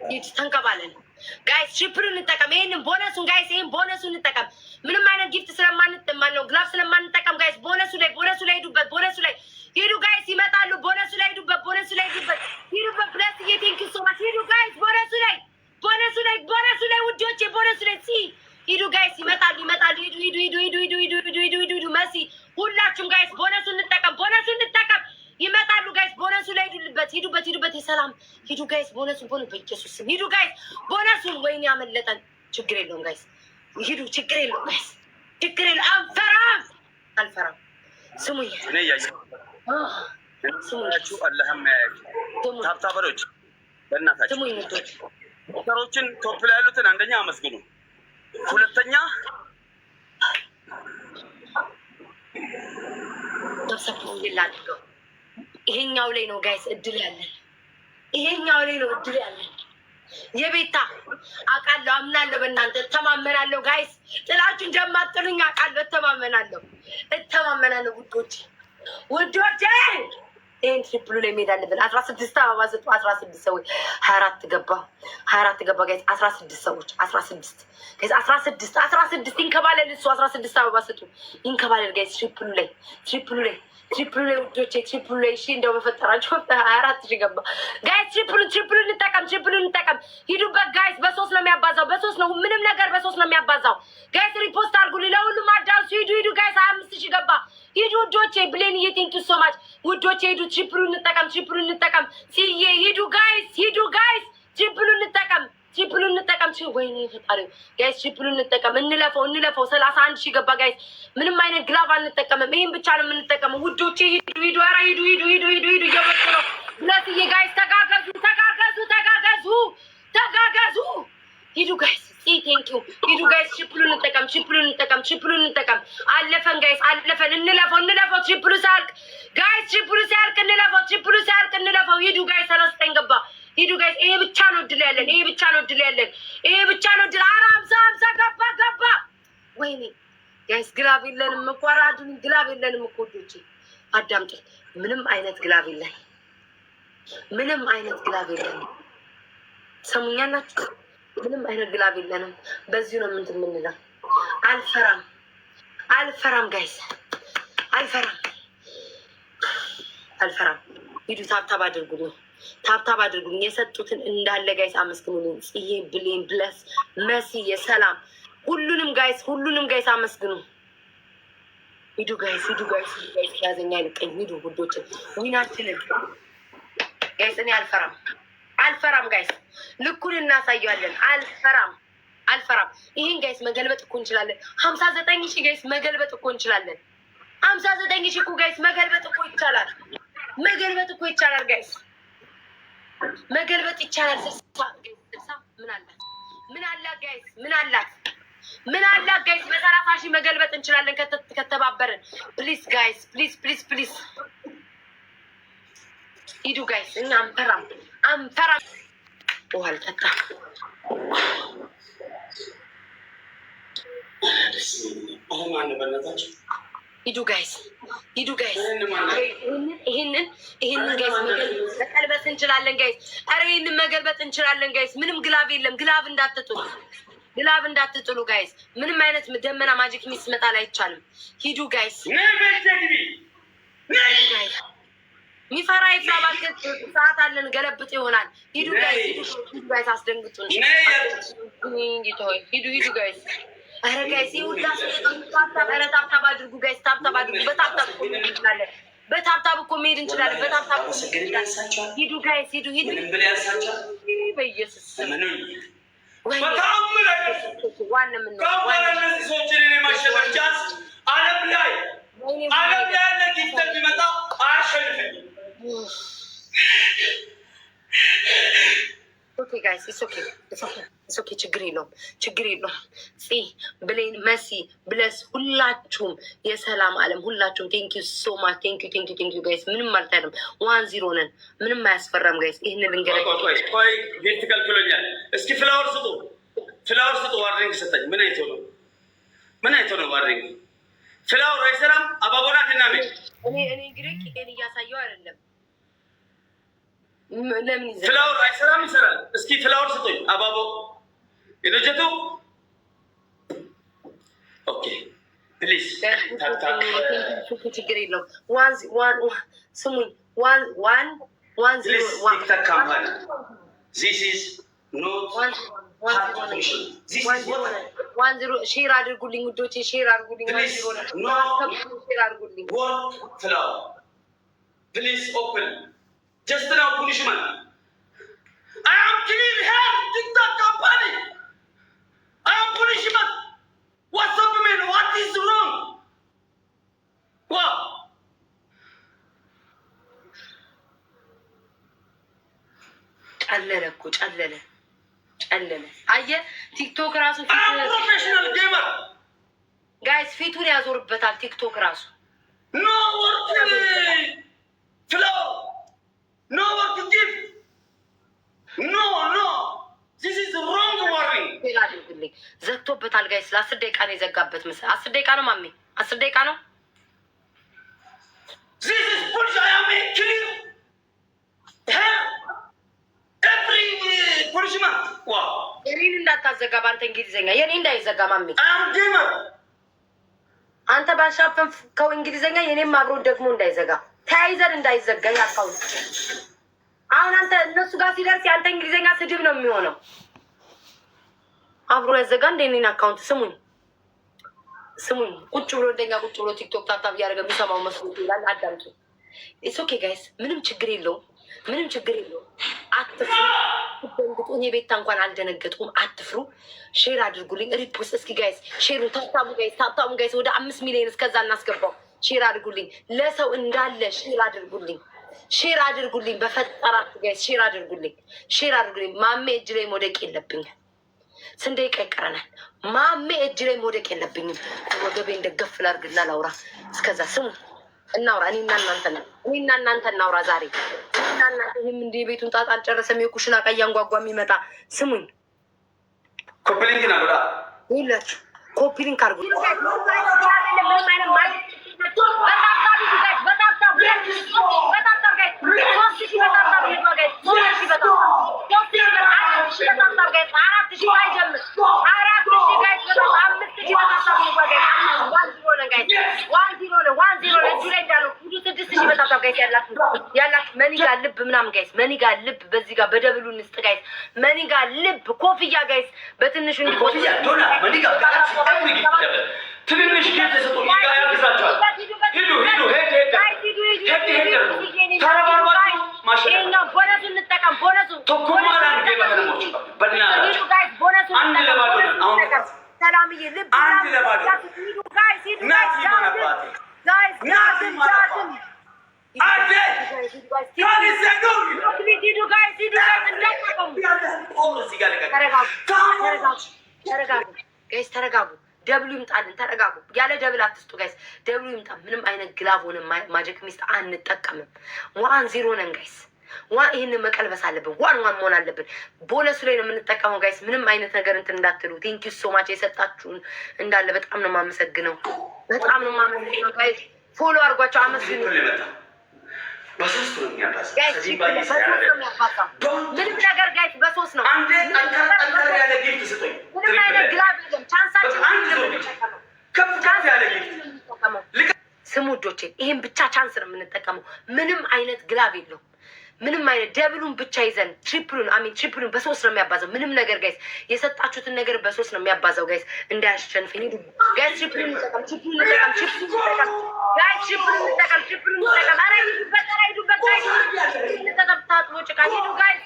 ሂድ ተንከባለን ጋይስ። ሽፕሩ እንጠቀም። ይሄንን ቦነሱን ጋይስ፣ ይሄን ቦነሱን እንጠቀም። ምንም አይነት ጊፍት ስለማንጠቀም ነው፣ ግላፍ ስለማንጠቀም ጋይስ። ቦነሱ ላይ ሄዱበት። ቦነሱ ላይ ሂዱ ጋይስ፣ ይመጣሉ። ቦነሱ ላይ ሄዱበት። ሂዱበት። ፕለስ ቴንክ ዩ ሶ ማች። ሂዱ ጋይስ፣ ቦነሱ ላይ ውዶቼ፣ ቦነሱ ላይ ሂዱ ጋይስ፣ ይመጣሉ። ሂዱ መሲ፣ ሁላችሁም ጋይስ ቦነሱን እንጠቀም። ይመጣሉ ጋይስ፣ ቦነሱ ላይ ሂዱበት። የሰላም ሂዱ ጋይስ፣ ቦነሱን በኢየሱስ ስም ሂዱ ጋይስ፣ ቦነሱን። ወይኔ ያመለጠን። ችግር የለውም ጋይስ፣ ሂዱ። ችግር የለውም ጋይስ፣ አልፈራም። ስሙኝ፣ ታብታበሮች በእናታችሁ ስሙኝ፣ ዶክተሮችን ቶፕ ላይ ያሉትን አንደኛ አመስግኑ። ሁለተኛ ሰብሰብ ይሄኛው ላይ ነው ጋይስ እድል ያለን። ይሄኛው ላይ ነው እድል ያለን። የቤታ አውቃለሁ፣ አምናለሁ፣ በእናንተ እተማመናለሁ። ጋይስ ጥላችሁ እንደማጥሉኝ አውቃለሁ፣ እተማመናለሁ። ውዶቼ ይህን ትሪፕሉ ላይ መሄድ አለብን። 16 አበባ ስጡ። 16 ሰዎች 24 ገባ ጋይስ። 16 ሰዎች 16 ጋይስ 16 ይንከባለል። እሱ 16 አበባ ስጡ። ይንከባለል ጋይስ። ትሪፕሉ ላይ ውዶቼ፣ ትሪፕሉ ላይ እሺ። እንደው በፈጠራችሁ 24 ሺህ ገባ ጋይስ። ትሪፕሉ እንጠቀም። ሂዱበት ጋይስ። በ3 ነው የሚያባዛው። በ3 ነው ምንም ነገር በ3 ነው የሚያባዛው ጋይስ። ሪፖስት አድርጉልኝ ለሁሉም አዳርሱ። ሂዱ ጋይስ። 25 ሺህ ገባ። ሂዱ ውዶቼ። ብሌን ቴንኪው ሶ ማች ውዶቼ። ሂዱ ትሪፕሉ እንጠቀም። ሲዬ ሂዱ ጋይስ። ትሪፕሉ እንጠቀም። ወይኔ ፈጣሪ ጋይስ፣ ትሪፕሉ እንጠቀም። እንለፈው። 31 ሺህ ገባ ጋይስ። ምንም አይነት ግላቭ አንጠቀምም። ይሄን ብቻ ነው የምንጠቀመው ውዶቼ። ሂዱ። ኧረ ሂዱ። እየወጡ ነው ብለስዬ ጋይስ። ተጋገዙ። ሂዱ ጋይስ። ቴንኪው ሂዱ ጋይስ። ትሪፕሉ እንጠቀም። አለፈን ጋይስ፣ እንለፈው። ትሪፕሉ ሳያልቅ እንለፈው። ሂዱ ጋይስ። 39 ገባ። ሂዱ ጋይስ። ይሄ ብቻ ነው እድል ያለን። ኧረ 50 ገባ። ወይኔ ጋይስ ግላብ የለንም እኮ አራዱን ግላብ የለንም እኮ ወዶቼ፣ አዳምጡ። ምንም አይነት ግላብ የለንም። ሰሙኛላችሁ? ምንም አይነት ግላብ የለንም። በዚሁ ነው የምንለው። አልፈራም ጋይስ፣ አልፈራም። ሂዱ ታብታብ አድርጉልኝ። የሰጡትን እንዳለ ጋይስ አመስግኑልኝ። ጽዬ፣ ብሌን፣ ብለስ፣ መሲ፣ የሰላም ሁሉንም ጋይስ አመስግኑ። ሂዱ ጋይስ። ያዘኛ ይልቀኝ። ሂዱ ውዶች፣ ዊናችንን ጋይስ። እኔ አልፈራም ጋይስ። ልኩን እናሳየዋለን። አልፈራም። ይህን ጋይስ መገልበጥ እኮ እንችላለን። 59 ሺህ ጋይስ መገልበጥ እኮ እንችላለን። 59 ሺህ እኮ ጋይስ መገልበጥ እኮ ይቻላል ጋይስ፣ መገልበጥ ይቻላል። 60 ምን አላት ጋይስ? በ30 ሺህ መገልበጥ እንችላለን ከተባበርን። ፕሊዝ ጋይስ፣ ፕሊዝ ሂዱ ጋይስ። እኛ አንፈራም። ውሃ ልጠጣ። ሂዱ ጋይስ። ይህንን ጋይስ መቀልበስ እንችላለን ጋይስ። ኧረ ይህንን መገልበጥ እንችላለን ጋይስ። ምንም ግላብ የለም። ግላብ እንዳትጥሉ ጋይስ። ምንም አይነት ደመና ማጂክ ሚስመጣል አይቻልም። ሂዱ ጋይስ። ሚፈራ ይፍራባል። ሰዓት አለን። ገለብጥ ይሆናል። ሂዱ ጋይስ። አስደንግጡን። ሂዱ ጋይስ። ኧረ ጋይስ ይሁላ። ታብታብ አድርጉ ጋይስ። ታብታብ አድርጉ። በታብታብ እኮ መሄድ እንችላለን። ሂዱ ጋይስ። ሂዱ። በኢየሱስ ችግር የለውም። ብሌን፣ መሲ፣ ብለስ ሁላችሁም የሰላም አለም ሁላችሁም ቴንኪዩ ሶ ማች ቴንኪዩ ጋይስ። ምንም ማለት አይደለም። 1-0 ነን። ምንም አያስፈራም ጋይስ። ይህንን ልንገረኝ። ቤት ትከልክሎኛል። እስኪ ፍላወር ስጡ። ዋርኒንግ ሰጠኝ። ምን አይቶ ነው ዋርኒንግ? ፍላወር አይሰራም። አባቦናት እና እኔ እንግዲህ ቂጤን እያሳየው አይደለም። ፍላወር አይሰራም። ይሰራል። እስኪ ፍላወር ስጡኝ። አባቦ የነጀቱ ኦኬ ፕሊዝ። ችግር የለውም። ስሙኝ 1-0 ሼር አድርጉልኝ ውዶቼ፣ ሼር አድርጉልኝ። Please open. Just now punishment. I am killing her. TikTok company. I am punishment. What's up, man? What is wrong? What? ጨለለ እኮ ጨለለ። ጨለለ። አየህ ቲክቶክ ራሱ ፕሮፌሽናል ጌመር ጋይስ ፊቱን ያዞርበታል። ቲክቶክ ራሱ ኖ ወርክ ፍሎው ኖ ወርክ ጊፍ ኖ ዚስ ኢዝ ሮንግ ዋርኒንግ። ሌላ አድርግልኝ ዘግቶበታል ጋይስ። ለ10 ደቂቃ ነው የዘጋበት ምስል። 10 ደቂቃ ነው ማሜ፣ 10 ደቂቃ ነው። ዚስ ኢዝ ቡልሽ አይ አም ኪሊንግ ኤቭሪ ፑኒሽመንት። ዋው የኔን እንዳታዘጋ በአንተ እንግሊዝኛ፣ የኔ እንዳይዘጋ ማሜ። አም ጌመር አንተ ባሻፈንከው እንግሊዝኛ የኔም አብሮ ደግሞ እንዳይዘጋ፣ ተያይዘን እንዳይዘጋ ያካውት። አሁን አንተ እነሱ ጋር ሲደርስ የአንተ እንግሊዝኛ ስድብ ነው የሚሆነው። አብሮ ያዘጋ እንደ እኔን አካውንት። ስሙኝ ቁጭ ብሎ እንደኛ ቁጭ ብሎ ቲክቶክ ታብታብ እያደረገ የሚሰማው መስሎት ይላል። አዳምጡ። ኢትስ ኦኬ ጋይስ፣ ምንም ችግር የለውም። አትፍሩ። ደንግጡ። እኔ ቤታ እንኳን አልደነገጥኩም። አትፍሩ። ሼር አድርጉልኝ። ሪፖስት እስኪ ጋይስ፣ ሼሩን ታብታቡ ጋይስ፣ ወደ 5 ሚሊዮን እስከዛ እናስገባው። ሼር አድርጉልኝ። ለሰው እንዳለ ሼር አድርጉልኝ። በፈጠራችሁ ጋይስ ሼር አድርጉልኝ። ማሜ እጅ ላይ መውደቅ የለብኝም። ስንት ደቂቃ ይቀረናል? ማሜ እጅ ላይ መውደቅ የለብኝም። ወገቤ እንደገፍ ላድርግና ላውራ። እስከዛ ስሙ እናውራ። እኔና እናንተ እናውራ ዛሬ። እኔና እናንተ ይህም እንደ ቤቱን ጣጣ አልጨረሰም። የኩሽና ቀይ አንጓጓ የሚመጣ ስሙኝ። ኮፕሊንግ ና ብላ ይላችሁ ኮፒሊንክ አድርጉ። ያላችሁ መኒጋ ልብ ምናምን ጋይስ፣ መኒጋ ልብ በዚህ ጋር በደብሉ ንስጥ ጋይስ፣ መኒጋ ልብ ኮፍያ ጋይስ፣ በትንሹ ኮፍያ ዶላ መኒጋ ትንንሽ ጌት ተሰጡ ያግዛቸዋል። ሂዱ ተረባርባችሁ ማሸነፍ። ቦነሱ እንጠቀም። ቦነሱ ቶኮማላን ገበተሞች በእናታችሁ አንድ ለባዶ አሁን ሰላምዬ ልብ አንድ ለባዶ ጋይስ ናቲ ማናባቴ ናቲ ማናባቴ አዴ ተረጋጉ። ደብሉ ይምጣልን። ተረጋጉ። ያለ ደብል አትስጡ ጋይስ። ደብሉ ይምጣ። ምንም አይነት ግላቭ ሆነ ማጀክ ሚስት አንጠቀምም። 1-0 ነን ጋይስ። ይህንን መቀልበስ አለብን። ዋን መሆን አለብን። ቦነሱ ላይ ነው የምንጠቀመው ጋይስ። ምንም አይነት ነገር እንትን እንዳትሉ። ቴንኪ ሶ ማች የሰጣችሁን እንዳለ በጣም ነው የማመሰግነው። ጋይስ ፎሎ አድርጓቸው። አመስግኑ። በሶስት ነው የሚያባዛው። ምንም ነገር ጋይስ በሶስት ነው። አንዴ ጠንከር ያለ ጊፍት ስጡኝ። ምንም አይነት ግላብ የለም። ቻንሳችን ከፍ ያለ ጊፍት ስሙ ውዶቼ፣ ይሄን ብቻ ቻንስ ነው የምንጠቀመው። ምንም አይነት ግላብ የለው። ምንም አይነት ደብሉን ብቻ ይዘን ትሪፕሉን በሶስት ነው የሚያባዛው። ምንም ነገር ጋይስ የሰጣችሁትን ነገር በሶስት ነው የሚያባዛው ጋይስ። እንዳያሸንፈኝ ሂዱ ጋይስ። ትሪፕሉን እንጠቀም ጋይስ። ትሪፕሉን እንጠቀም። አረ ሂዱበት ጋይስ። ታጥቦ ጭቃ ሂዱ ጋይስ።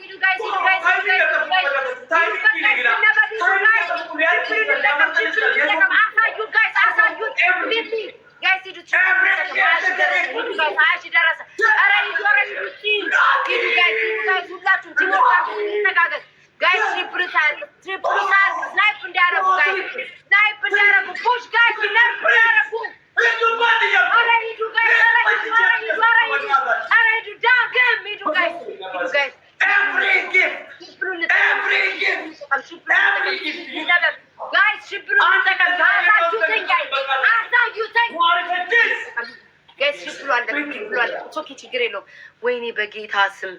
ችግር የለውም። ወይኔ በጌታ ስም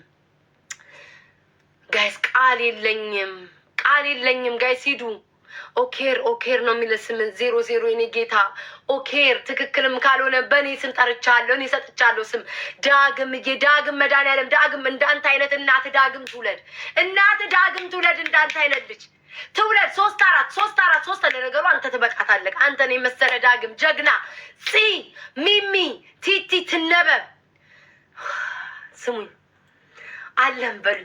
ጋይስ ቃል የለኝም ጋይስ። ሂዱ ኦኬር ነው የሚል ስም 00 የኔ ጌታ ኦኬር። ትክክልም ካልሆነ በእኔ ስም ጠርቻለሁ። እኔ ሰጥቻለሁ ስም ዳግም መድኃኒዓለም ዳግም እንዳንተ አይነት እናት ዳግም ትውለድ እንዳንተ አይነት ልጅ ትውለድ። 3 ለነገሩ አንተ ትበቃታለህ። አንተን የመሰለ ዳግም ጀግና ሚሚ ቲቲ ትነበብ። ስሙኝ አለን በሉ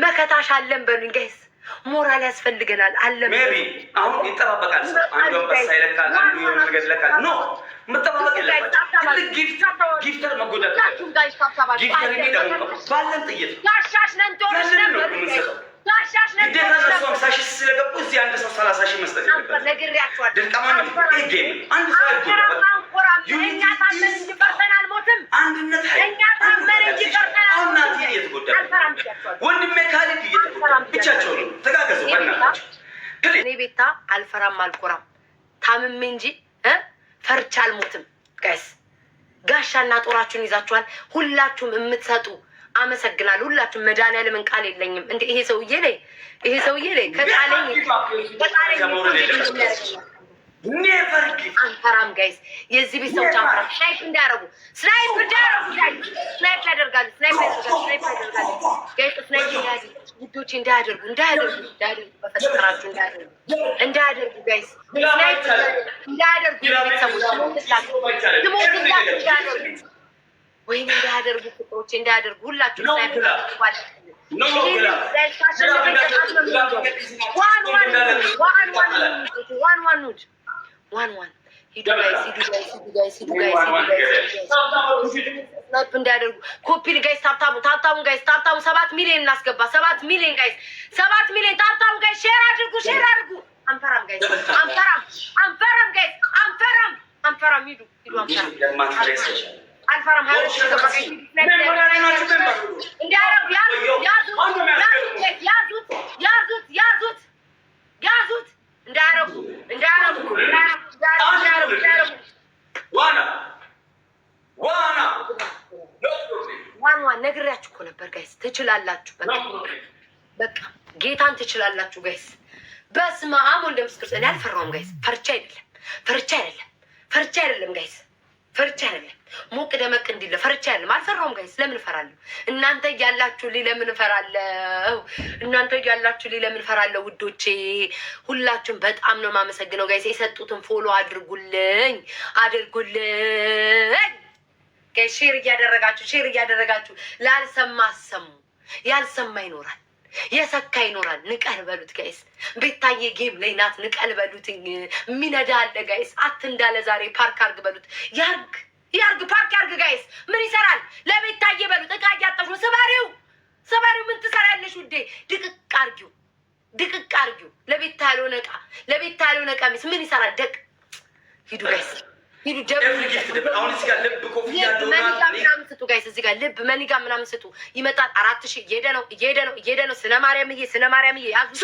መከታሽ አለን በሉኝ ጋይስ። ሞራል ያስፈልገናል። አለን ሜቢ አሁን ይጠባበቃል። አንዱ አንበሳ ይለካል፣ አንዱ የሆነ ነገር ይለካል። ኖ መጠባበቅ የለበትም። ጊፍተር መጎዳት ጊፍተር ባለን ጥይት ጋሻሽ ግዴታ እነሱ 50 ሺህ ስለገቡ እዚህ አንድ ሰው 30 ሺህ መስጠት ይገባል። ነግሬያቸዋለሁ። ድንቃማ ነው ጌም አንድ ሰው እኛ ታመን እንጂ ፈርተን አንሞትም። አንድነት እኛ ታመን እንጂ ፈርተን አሁን ናቲ እየተጎዳ ወንድሜ ካሊድ እየተጎዳ ብቻቸው ነው። ተጋገዙ በእናታችሁ። እኔ ቤታ አልፈራም አልኮራም ታምሜ እንጂ ፈርቻ አልሞትም። ጋይስ ጋሻና ጦራችሁን ይዛችኋል ሁላችሁም የምትሰጡ አመሰግናለሁ። ሁላችሁም መድኃኒዓለምን ቃል የለኝም እንዴ ይሄ ሰውዬ ላይ ከቃለኝ ኔቨር ጊቭ አንፈራም ጋይስ። የዚህ ቤት ሰዎች አንፈራም። ስናይፕ ያደርጋሉ ጋይስ። ስናይፕ ውዶቼ እንዳያደርጉ በፈጠራችሁ እንዳያደርጉ ጋይስ። ስናይፕ እንዳያደርጉ ቤተሰቦች ወይም እንዳያደርጉ ፍቅሮቼ እንዳያደርጉ ሁላችሁ ስናይፕ ዋን ሂዱ ጋይስ ስናይፕ እንዳያደርጉ። ኮፒ ጋይስ ታብታቡ ጋይስ 7 ሚሊዮን እናስገባ። 7 ሚሊዮን ጋይስ 7 ሚሊዮን ታብታቡ ጋይስ ሼር አድርጉ። አንፈራም ጋይስ አንፈራም ጋይስ አንፈራም። ሂዱ አንፈራም። ያዙት እንዳያረጉ ዋን ነግሬያችሁ እኮ ነበር ጋይስ። ትችላላችሁ፣ በቃ ጌታን ትችላላችሁ ጋይስ። በስመ አብ ወልደ መንፈስ ቅዱስ። እኔ አልፈራውም ጋይስ። ፈርቻ አይደለም ጋይስ። ፈርቻ አይደለም ሞቅ ደመቅ እንዲለ ፈርቻ አይደለም። አልፈራውም ጋይስ። ለምን እፈራለሁ? እናንተ እያላችሁልኝ ለምን እፈራለሁ? ውዶቼ ሁላችሁም በጣም ነው የማመሰግነው ጋይስ። የሰጡትን ፎሎ አድርጉልኝ ጋይስ። ሼር እያደረጋችሁ ላልሰማ አሰሙ። ያልሰማ ይኖራል፣ የሰካ ይኖራል። ንቀል በሉት ጋይስ። ቤታዬ ጌም ላይ ናት። ንቀል በሉት። የሚነዳ አለ ጋይስ። እንዳለ ዛሬ ፓርክ አርግ በሉት። ያርግ ፓርክ ያርግ ጋይስ። ምን ይሰራል? ለቤታዬ በሉት። እቃ እያጠፉ ስባሪው ምን ትሰራለሽ ውዴ? ድቅቅ አርጊው። ለቤታ ያልሆነ ቀሚስ ምን ይሰራል? ሂዱ ጋይስ ሂዱ። ምናምን ስጡ ጋይስ። እዚህ ጋር ልብ መኒጋ ምናምን ስጡ። ይመጣል 4000 እየሄደ ነው። ስለ ማርያምዬ ያዙ።